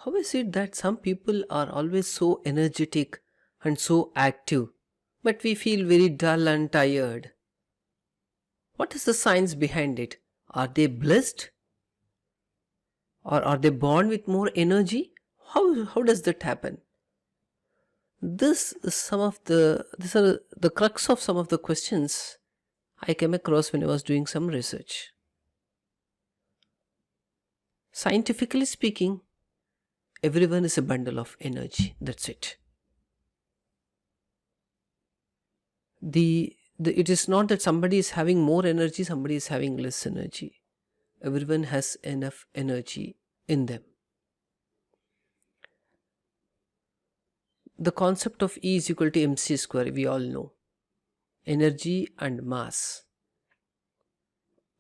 How is it that some people are always so energetic and so active, but we feel very dull and tired? What is the science behind it? Are they blessed, or are they born with more energy? How does that happen? These are the crux of some of the questions I came across when I was doing some research. Scientifically speaking, everyone is a bundle of energy. That's it. It is not that somebody is having more energy, somebody is having less energy. Everyone has enough energy in them. The concept of E is equal to mc square, we all know. Energy and mass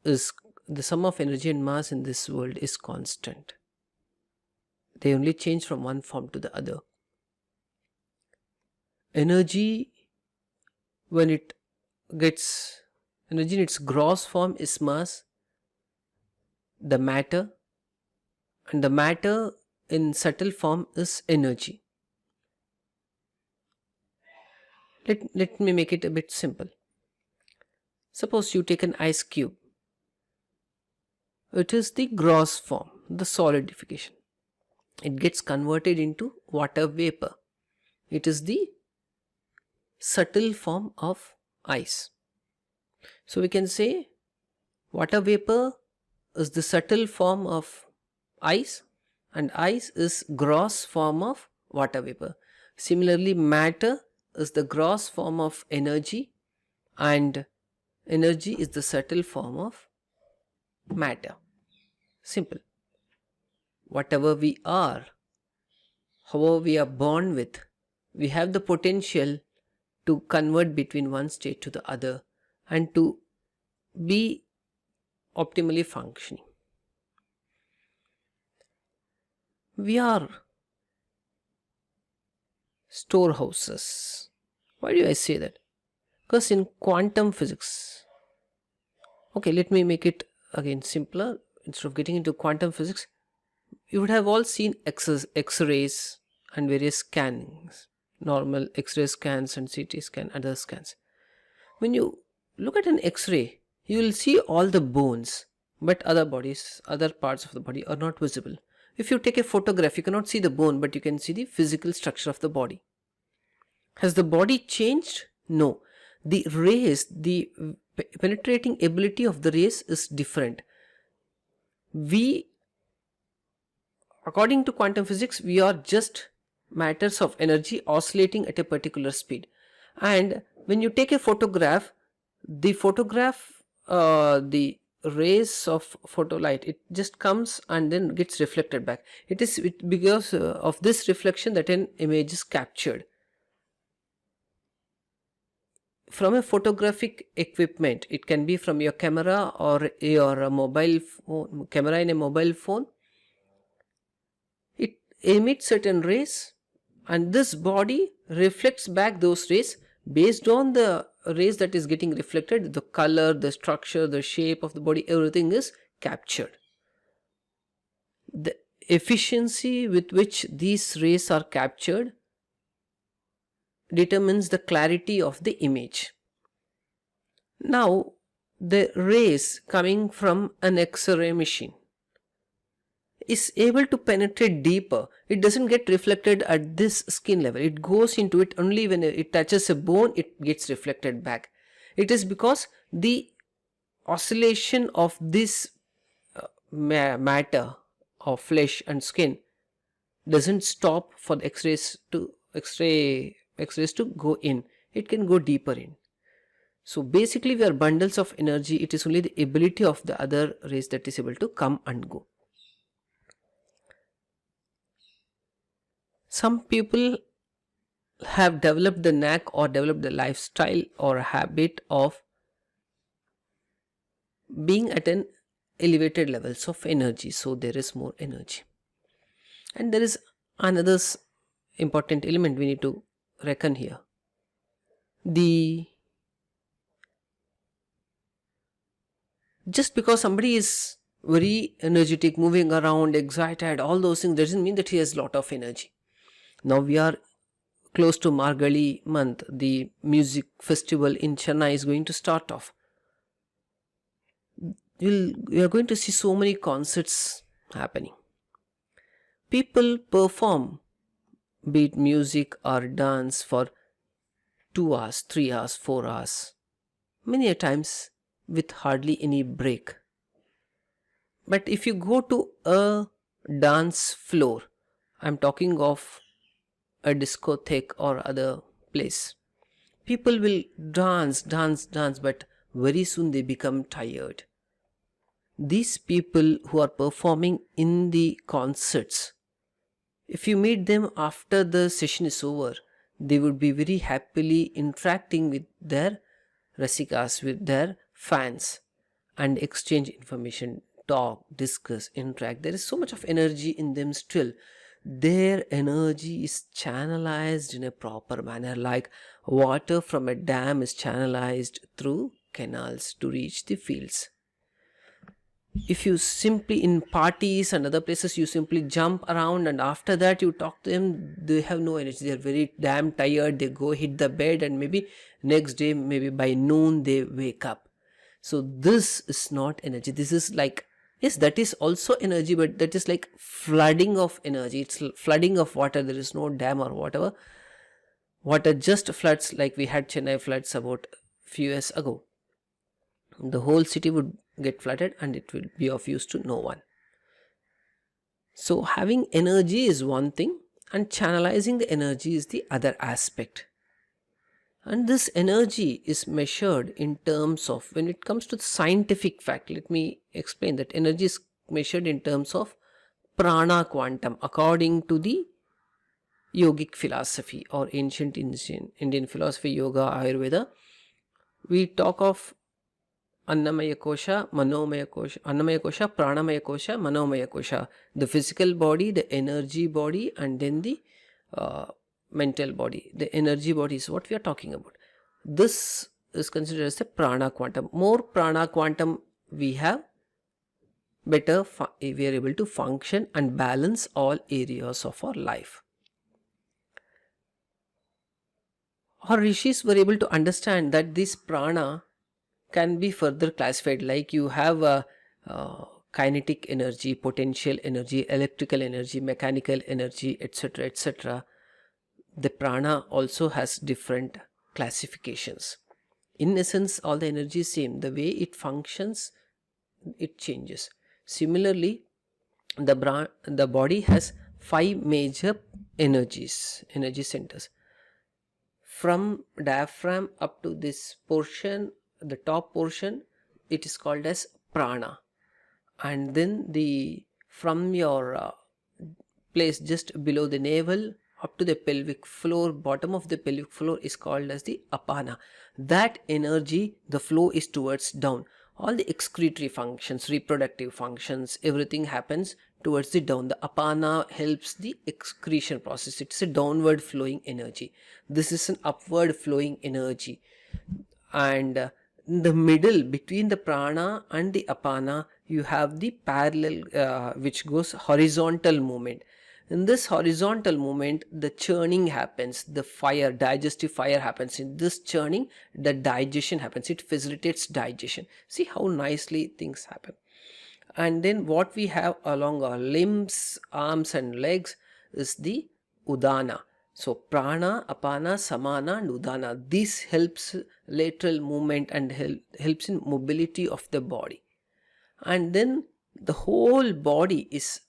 is the sum of energy and mass in this world is constant. They only change from one form to the other. Energy, when it gets energy in its gross form, is mass, the matter, and the matter in subtle form is energy. Let me make it a bit simple. Suppose you take an ice cube. It is the gross form, the solidification. It gets converted into water vapor. It is the subtle form of ice. So we can say water vapor is the subtle form of ice, and ice is gross form of water vapor. Similarly, matter is the gross form of energy, and energy is the subtle form of matter. Simple. Whatever we are, however we are born with, we have the potential to convert between one state to the other and to be optimally functioning. We are storehouses. Why do I say that? Because in quantum physics, okay, let me make it again simpler. Instead of getting into quantum physics, you would have all seen X-rays and various scannings, normal X-ray scans and CT scan, other scans. When you look at an X-ray, you will see all the bones, but other parts of the body are not visible. If you take a photograph, you cannot see the bone, but you can see the physical structure of the body. Has the body changed? No. The rays, the penetrating ability of the rays is different. According to quantum physics, we are just matters of energy oscillating at a particular speed. And when you take a photograph, the rays of photolight, it just comes and then gets reflected back. It is because of this reflection that an image is captured. From a photographic equipment, it can be from your camera or your mobile phone, camera in a mobile phone. It emits certain rays, and this body reflects back those rays. Based on the rays that is getting reflected, the color, the structure, the shape of the body, everything is captured. The efficiency with which these rays are captured determines the clarity of the image. Now, the rays coming from an X-ray machine is able to penetrate deeper. It doesn't get reflected at this skin level. It goes into it only when it touches a bone, it gets reflected back. It is because the oscillation of this matter of flesh and skin doesn't stop for the X-rays to go in. It can go deeper in. So basically we are bundles of energy. It is only the ability of the other rays that is able to come and go. Some people have developed the knack or developed the lifestyle or habit of being at an elevated levels of energy. So there is more energy. And there is another important element we need to reckon here. Just because somebody is very energetic, moving around, excited, all those things, doesn't mean that he has a lot of energy. Now we are close to Margali month. The music festival in Chennai is going to start off. We are going to see so many concerts happening. People perform, be it music or dance, for 2 hours, 3 hours, 4 hours, many a times with hardly any break. But if you go to a dance floor, I'm talking of a discotheque or other place, people will dance, dance, dance, but very soon they become tired. These people who are performing in the concerts, if you meet them after the session is over, they would be very happily interacting with their rasikas, with their fans, and exchange information, talk, discuss, interact. There is so much of energy in them still. Their energy is channelized in a proper manner, like water from a dam is channelized through canals to reach the fields. If you simply, in parties and other places, you simply jump around and after that you talk to them, they have no energy, they are very damn tired, they go hit the bed, and maybe next day, maybe by noon, they wake up. So this is not energy. This is like, yes, that is also energy, but that is like flooding of energy. It's flooding of water. There is no dam or whatever. Water just floods, like we had Chennai floods about few years ago. The whole city would get flooded and it will be of use to no one. So having energy is one thing, and channelizing the energy is the other aspect. And this energy is measured in terms of, when it comes to the scientific fact, let me explain that energy is measured in terms of prana quantum, according to the yogic philosophy or ancient Indian philosophy, yoga, Ayurveda. We talk of Annamaya Kosha, Manomaya Kosha, Annamaya Kosha, Pranamaya Kosha, Manomaya Kosha, the physical body, the energy body, and then the mental body. The energy body is what we are talking about. This is considered as the prana quantum. More prana quantum we have, better we are able to function and balance all areas of our life. Our rishis were able to understand that this prana can be further classified, like you have a kinetic energy, potential energy, electrical energy, mechanical energy, etc., etc. The prana also has different classifications. In essence, all the energy is same. The way it functions, it changes. Similarly, the body has 5 major energy centers. From diaphragm up to this portion, the top portion, it is called as prana. And then from your place just below the navel up to the pelvic floor, bottom of the pelvic floor, is called as the apana. That energy, the flow is towards down. All the excretory functions, reproductive functions, everything happens towards the down. The apana helps the excretion process. It's a downward flowing energy. This is an upward flowing energy. And in the middle, between the prana and the apana, you have the parallel, which goes horizontal movement. In this horizontal movement, the churning happens, the fire, digestive fire happens. In this churning, the digestion happens. It facilitates digestion. See how nicely things happen. And then what we have along our limbs, arms and legs is the udana. So prana, apana, samana and udana. This helps lateral movement and helps in mobility of the body. And then the whole body is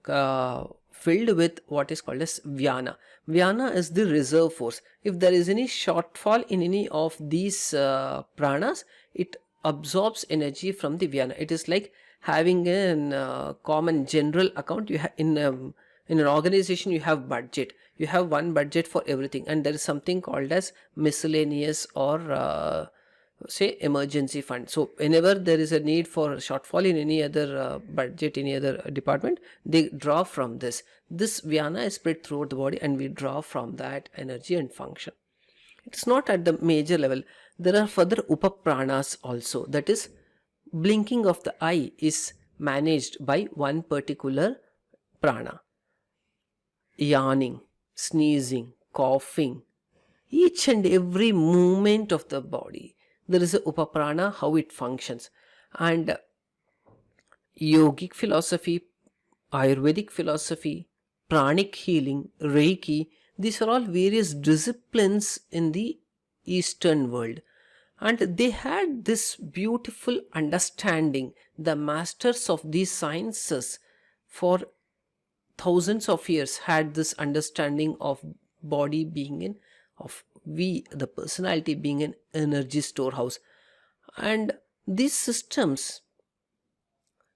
filled with what is called as Vyana. Vyana is the reserve force. If there is any shortfall in any of these pranas, it absorbs energy from the Vyana. It is like having a common general account. You have in an organization, you have budget. You have one budget for everything, and there is something called as miscellaneous or say emergency fund. So whenever there is a need for shortfall in any other budget, any other department, they draw from this. This Vyana is spread throughout the body and we draw from that energy and function. It's not at the major level. There are further upapranas also. That is, blinking of the eye is managed by one particular prana. Yawning, sneezing, coughing, each and every movement of the body, there is a upaprana, how it functions. And yogic philosophy, Ayurvedic philosophy, pranic healing, Reiki, these are all various disciplines in the Eastern world. And they had this beautiful understanding. The masters of these sciences for thousands of years had this understanding of body being the personality being an energy storehouse. And these systems,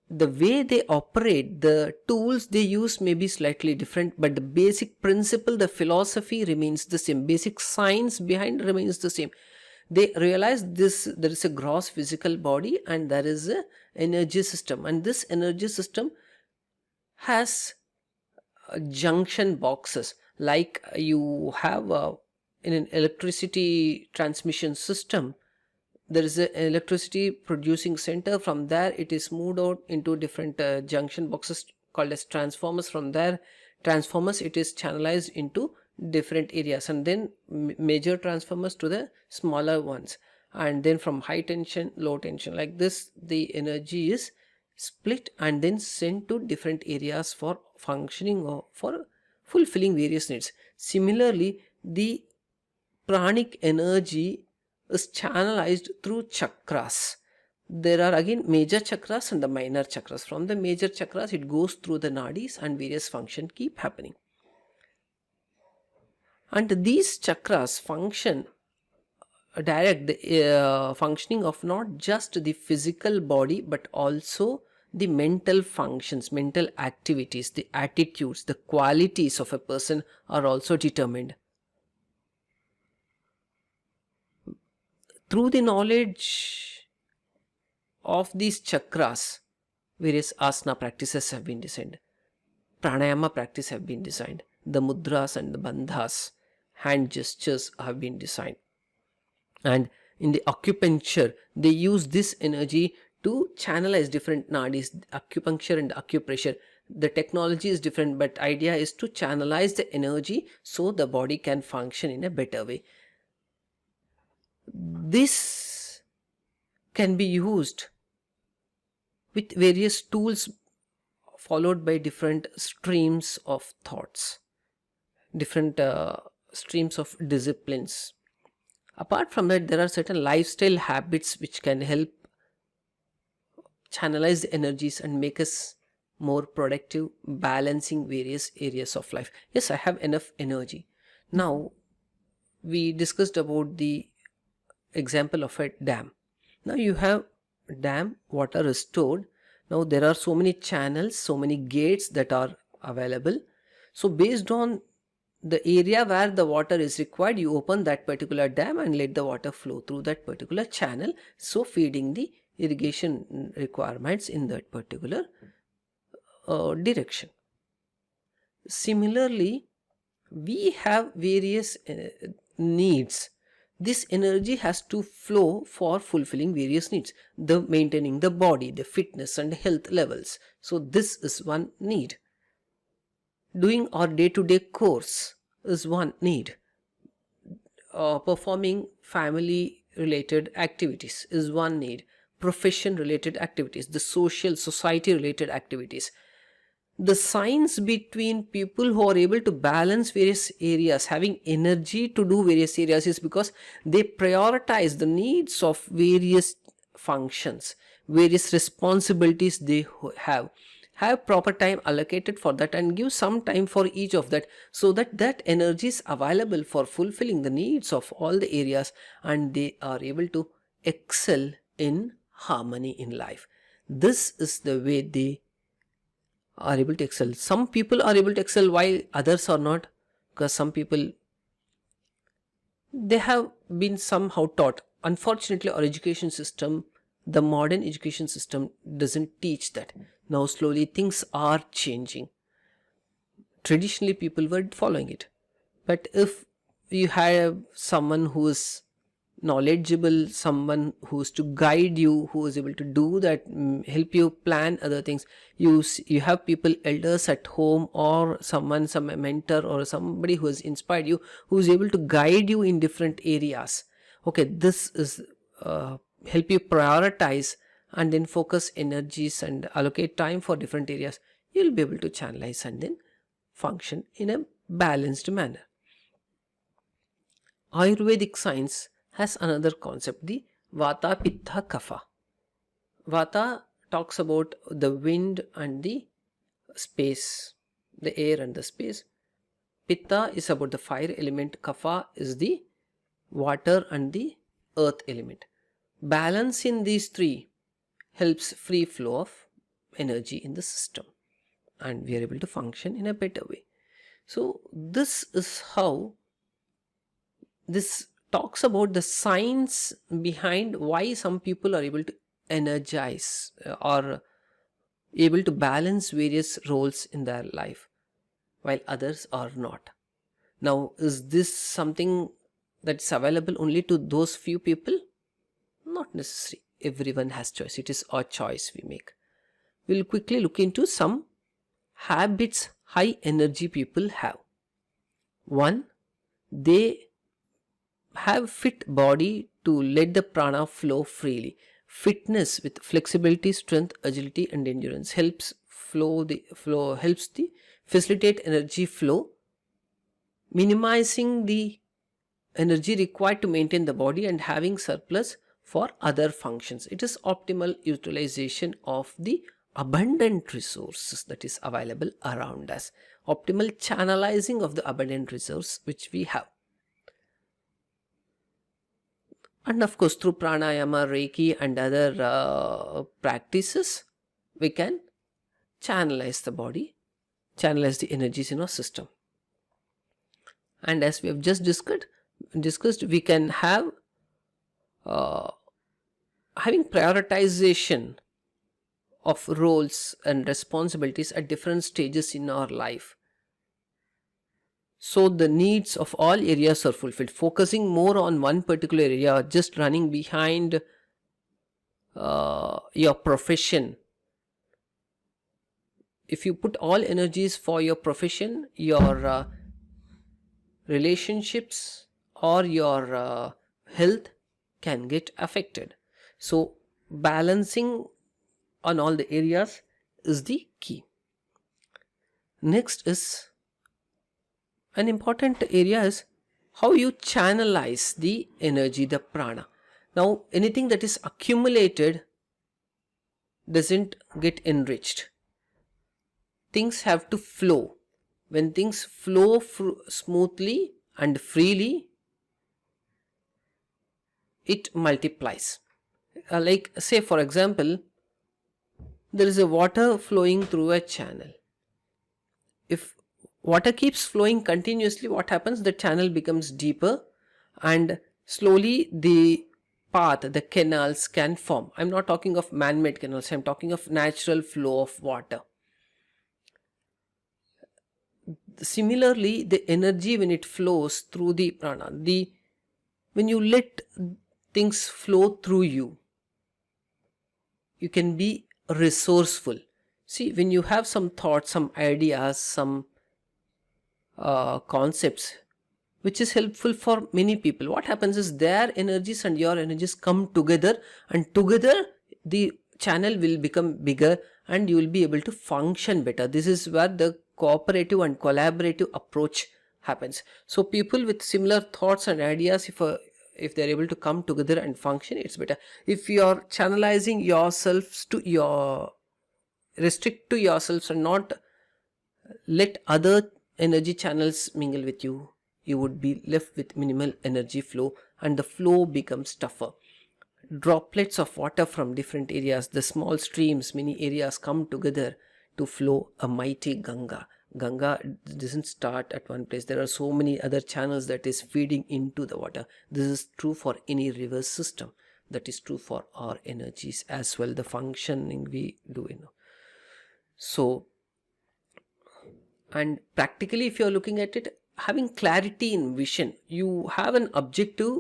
the way they operate, the tools they use may be slightly different, but the basic principle, the philosophy remains the same. Basic science behind remains the same. They realize this, there is a gross physical body and there is a energy system, and this energy system has junction boxes, like you have in an electricity transmission system. There is an electricity producing center. From there it is moved out into different junction boxes called as transformers. From there transformers, it is channelized into different areas, and then major transformers to the smaller ones, and then from high tension, low tension, like this the energy is split and then sent to different areas for functioning or for fulfilling various needs. Similarly, the pranic energy is channelized through chakras. There are again major chakras and the minor chakras. From the major chakras, it goes through the nadis and various functions keep happening. And these chakras function, direct the functioning of not just the physical body but also the mental functions, mental activities, the attitudes, the qualities of a person are also determined. Through the knowledge of these chakras, various asana practices have been designed, pranayama practice have been designed, the mudras and the bandhas, hand gestures have been designed. And in the acupuncture, they use this energy to channelize different nadis, acupuncture and acupressure. The technology is different, but idea is to channelize the energy so the body can function in a better way. This can be used with various tools followed by different streams of thoughts, different streams of disciplines. Apart from that, there are certain lifestyle habits which can help channelize the energies and make us more productive, balancing various areas of life. Yes, I have enough energy. Now, we discussed about the example of a dam. Now you have dam, water is stored. Now there are so many channels, so many gates that are available. So based on the area where the water is required, you open that particular dam and let the water flow through that particular channel, so feeding the irrigation requirements in that particular direction. Similarly, we have various needs. This energy has to flow for fulfilling various needs, the maintaining the body, the fitness and health levels. So this is one need. Doing our day-to-day course is one need. Performing family related activities is one need. Profession related activities, the social society related activities. The science between people who are able to balance various areas, having energy to do various areas, is because they prioritize the needs of various functions, various responsibilities they have proper time allocated for that and give some time for each of that, so that that energy is available for fulfilling the needs of all the areas, and they are able to excel in harmony in life. This is the way they are able to excel. Some people are able to excel while others are not, because some people, they have been somehow taught. Unfortunately, our education system, the modern education system, doesn't teach that. Now slowly things are changing. Traditionally people were following it, but if you have someone who is knowledgeable, someone who's to guide you, who is able to do that, help you plan other things. You have people, elders at home, or someone, some mentor or somebody who has inspired you, who is able to guide you in different areas. Okay, this is help you prioritize and then focus energies and allocate time for different areas. You'll be able to channelize and then function in a balanced manner. Ayurvedic science has another concept, the Vata, Pitta, Kapha. Vata talks about the wind and the space, the air and the space. Pitta is about the fire element. Kapha is the water and the earth element. Balance in these three helps free flow of energy in the system, and we are able to function in a better way. So this is how this talks about the science behind why some people are able to energize or able to balance various roles in their life while others are not. Now, is this something that's available only to those few people? Not necessary. Everyone has choice. It is our choice we make. We'll quickly look into some habits high energy people have. One, they have fit body to let the prana flow freely. Fitness with flexibility, strength, agility and endurance helps facilitate energy flow, minimizing the energy required to maintain the body and having surplus for other functions. It is optimal utilization of the abundant resources that is available around us. Optimal channelizing of the abundant resource which we have. And of course, through pranayama, reiki and other practices, we can channelize the body, channelize the energies in our system. And as we have just discussed, we can have having prioritization of roles and responsibilities at different stages in our life. So the needs of all areas are fulfilled. Focusing more on one particular area, just running behind your profession. If you put all energies for your profession, your relationships or your health can get affected. So balancing on all the areas is the key. Next is an important area is how you channelize the energy, the prana. Now, anything that is accumulated doesn't get enriched. Things have to flow. When things flow smoothly and freely, it multiplies. Like say for example, there is a water flowing through a channel. If water keeps flowing continuously, what happens? The channel becomes deeper and slowly the path, the canals can form. I'm not talking of man-made canals, I'm talking of natural flow of water. Similarly, the energy when it flows through the prana, when you let things flow through you, you can be resourceful. See, when you have some thoughts, some ideas, some concepts which is helpful for many people, what happens is their energies and your energies come together, and together the channel will become bigger and you will be able to function better. This is where the cooperative and collaborative approach happens. So people with similar thoughts and ideas, if they are able to come together and function, it's better. If you are channelizing yourselves to restrict to yourselves and not let other energy channels mingle with you, you would be left with minimal energy flow and the flow becomes tougher. Droplets of water from different areas, the small streams, many areas come together to flow a mighty Ganga. Ganga doesn't start at one place. There are so many other channels that is feeding into the water. This is true for any river system. That is true for our energies as well, the functioning we do. So, and practically if you are looking at it, having clarity in vision, you have an objective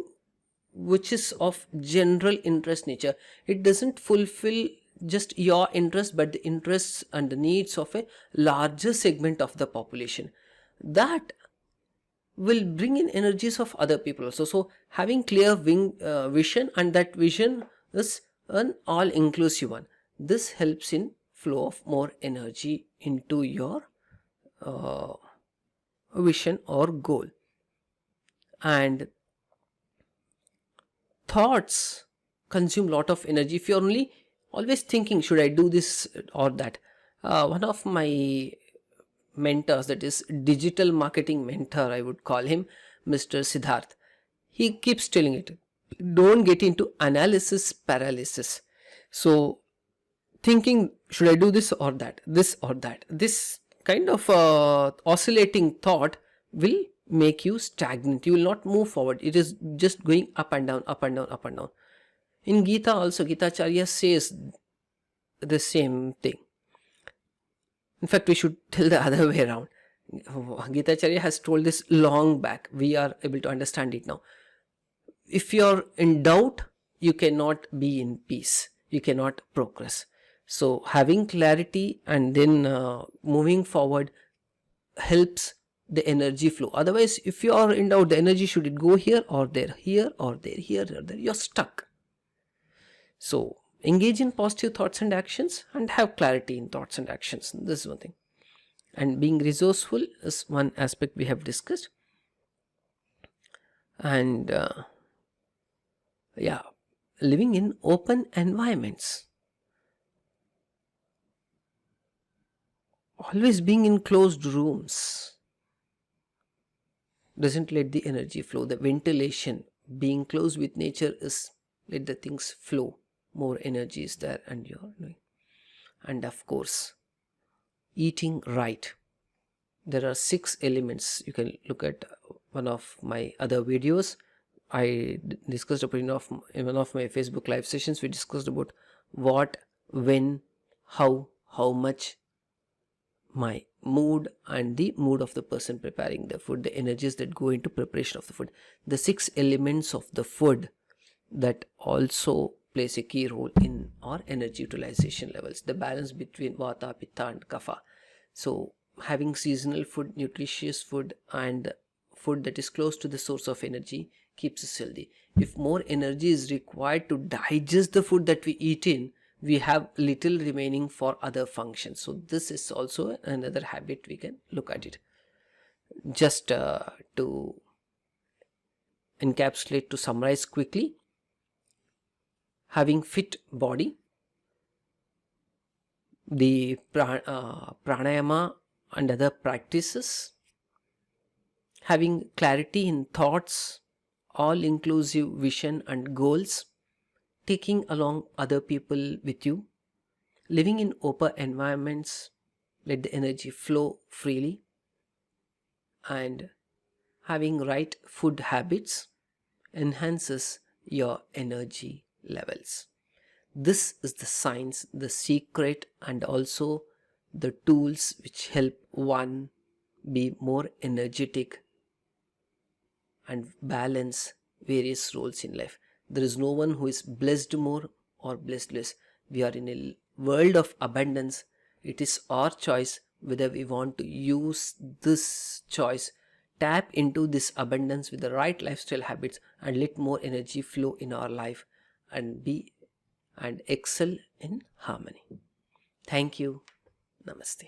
which is of general interest nature. It doesn't fulfill just your interest, but the interests and the needs of a larger segment of the population. That will bring in energies of other people also. So having clear vision, and that vision is an all inclusive one, this helps in flow of more energy into your vision or goal. And thoughts consume lot of energy. If you're only always thinking, should I do this or that? One of my mentors, that is digital marketing mentor, I would call him, Mr. Siddharth, he keeps telling it, don't get into analysis paralysis. So thinking, should I do this or that, this kind of oscillating thought will make you stagnant. You will not move forward. It is just going up and down, up and down, up and down. In Gita also, Gita Acharya says the same thing. In fact, we should tell the other way around. Gita Acharya has told this long back. We are able to understand it now. If you're in doubt, you cannot be in peace. You cannot progress. So having clarity and then moving forward helps the energy flow. Otherwise, if you are in doubt, the energy, should it go here or there, here or there, here or there, you're stuck. So engage in positive thoughts and actions and have clarity in thoughts and actions. This is one thing. And being resourceful is one aspect we have discussed. And yeah, living in open environments. Always being in closed rooms doesn't let the energy flow. The ventilation, being close with nature, is let the things flow. More energy is there, and you're doing. And of course, eating right. There are 6 elements. You can look at one of my other videos. I discussed about in one of my Facebook live sessions. We discussed about what, when, how much, my mood, and the mood of the person preparing the food, the energies that go into preparation of the food. The 6 elements of the food that also plays a key role in our energy utilization levels. The balance between Vata, Pitta and Kapha. So having seasonal food, nutritious food, and food that is close to the source of energy keeps us healthy. If more energy is required to digest the food that we eat in, we have little remaining for other functions. So this is also another habit we can look at it. Just to encapsulate, to summarize quickly, having fit body, the pranayama and other practices, having clarity in thoughts, all inclusive vision and goals, taking along other people with you, living in open environments, let the energy flow freely, and having right food habits enhances your energy levels. This is the science, the secret, and also the tools which help one be more energetic and balance various roles in life. There is no one who is blessed more or blessed less. We are in a world of abundance. It is our choice whether we want to use this choice, tap into this abundance with the right lifestyle habits, and let more energy flow in our life and be and excel in harmony. Thank you. Namaste.